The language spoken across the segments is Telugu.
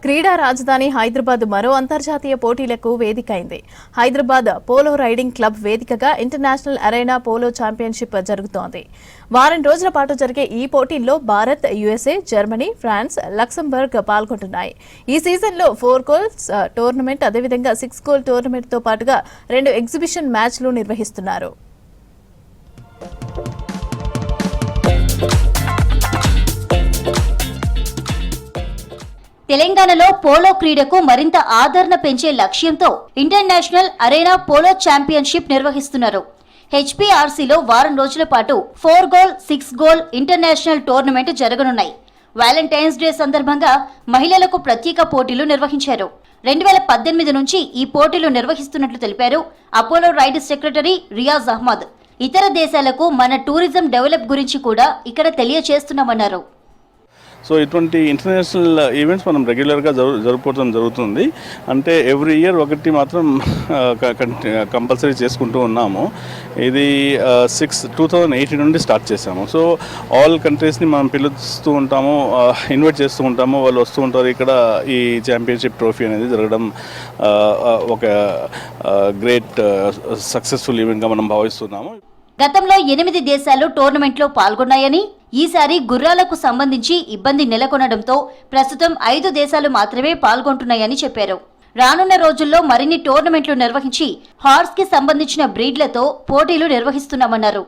క్రీడా రాజధాని హైదరాబాద్ మరో అంతర్జాతీయ పోటీలకు వేదికైంది. హైదరాబాద్ పోలో రైడింగ్ క్లబ్ వేదికగా ఇంటర్నేషనల్ అరేనా పోలో ఛాంపియన్షిప్ జరుగుతోంది. వారం రోజుల పాటు జరిగే ఈ పోటీల్లో Bharat, USA, Germany, France, Luxembourg పాల్గొంటున్నాయి. ఈ సీజన్లో 4 గోల్స్ టోర్నమెంట్, అదేవిధంగా 6 గోల్ టోర్నమెంట్తో పాటుగా 2 ఎగ్జిబిషన్ మ్యాచ్లు నిర్వహిస్తున్నారు. తెలంగాణలో పోలో క్రీడకు మరింత ఆదరణ పెంచే లక్ష్యంతో ఇంటర్నేషనల్ అరేనా పోలో ఛాంపియన్షిప్ నిర్వహిస్తున్నారు. హెచ్పీఆర్సీలో వారం రోజుల పాటు 4 గోల్, 6 గోల్ ఇంటర్నేషనల్ టోర్నమెంట్ జరగనున్నాయి. వ్యాలంటైన్స్ డే సందర్భంగా మహిళలకు ప్రత్యేక పోటీలు నిర్వహించారు. 2018 నుంచి ఈ పోటీలు నిర్వహిస్తున్నట్లు తెలిపారు Apollo ride secretary Riyaz Ahmed. ఇతర దేశాలకు మన టూరిజం డెవలప్ గురించి కూడా ఇక్కడ తెలియజేస్తున్నామన్నారు. సో ఇటువంటి ఇంటర్నేషనల్ ఈవెంట్స్ మనం రెగ్యులర్గా జరుపుకోవడం జరుగుతుంది. అంటే ఎవ్రీ ఇయర్ ఒకటి మాత్రం కంపల్సరీ చేసుకుంటూ ఉన్నాము. ఇది 2018 నుండి స్టార్ట్ చేసాము. సో ఆల్ కంట్రీస్ని మనం పిలుస్తూ ఉంటాము, ఇన్వైట్ చేస్తూ ఉంటాము, వాళ్ళు వస్తూ ఉంటారు. ఇక్కడ ఈ ఛాంపియన్షిప్ ట్రోఫీ అనేది జరగడం ఒక గ్రేట్ సక్సెస్ఫుల్ ఈవెంట్గా మనం భావిస్తున్నాము. గతంలో 8 దేశాలు టోర్నమెంట్లో పాల్గొన్నాయని, ఈసారి గుర్రాలకు సంబంధించి ఇబ్బంది నెలకొనడంతో ప్రస్తుతం 5 దేశాలు మాత్రమే పాల్గొంటున్నాయని చెప్పారు. రానున్న రోజుల్లో మరిన్ని టోర్నమెంట్లు నిర్వహించి హార్స్ కి సంబంధించిన బ్రీడ్లతో పోటీలు నిర్వహిస్తున్నామన్నారు.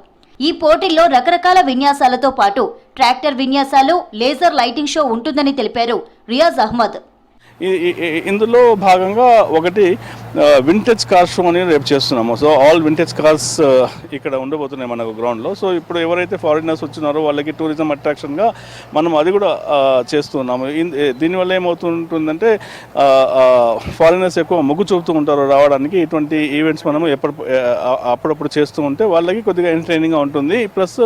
ఈ పోటీల్లో రకరకాల విన్యాసాలతో పాటు ట్రాక్టర్ విన్యాసాలు, లేజర్ లైటింగ్ షో ఉంటుందని తెలిపారు రియాజ్ అహ్మద్. ఇందులో భాగంగా ఒకటి వింటేజ్ కార్ షో అని రేపు చేస్తున్నాము. సో ఆల్ వింటేజ్ కార్స్ ఇక్కడ ఉండబోతున్నాయి మనకు గ్రౌండ్లో. సో ఇప్పుడు ఎవరైతే ఫారినర్స్ వచ్చినారో వాళ్ళకి టూరిజం అట్రాక్షన్గా మనం అది కూడా చేస్తున్నాము. దీనివల్ల ఏమవుతుంటుందంటే ఫారినర్స్ ఎక్కువ మొగ్గు చూపుతూ ఉంటారు రావడానికి. ఇటువంటి ఈవెంట్స్ మనము అప్పుడప్పుడు చేస్తూ ఉంటే వాళ్ళకి కొద్దిగా ఎంటర్టైనింగ్గా ఉంటుంది, ప్లస్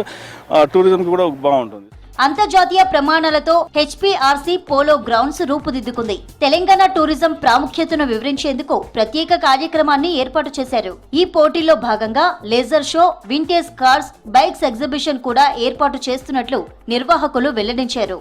టూరిజంకి కూడా బాగుంటుంది. అంతర్జాతీయ ప్రమాణాలతో హెచ్పీఆర్సీ పోలో గ్రౌండ్స్ రూపుదిద్దుకుంది. తెలంగాణ టూరిజం ప్రాముఖ్యతను వివరించేందుకు ప్రత్యేక కార్యక్రమాన్ని ఏర్పాటు చేశారు. ఈ పోటీల్లో భాగంగా laser show, vintage cars, bikes exhibition కూడా ఏర్పాటు చేస్తున్నట్లు నిర్వాహకులు వెల్లడించారు.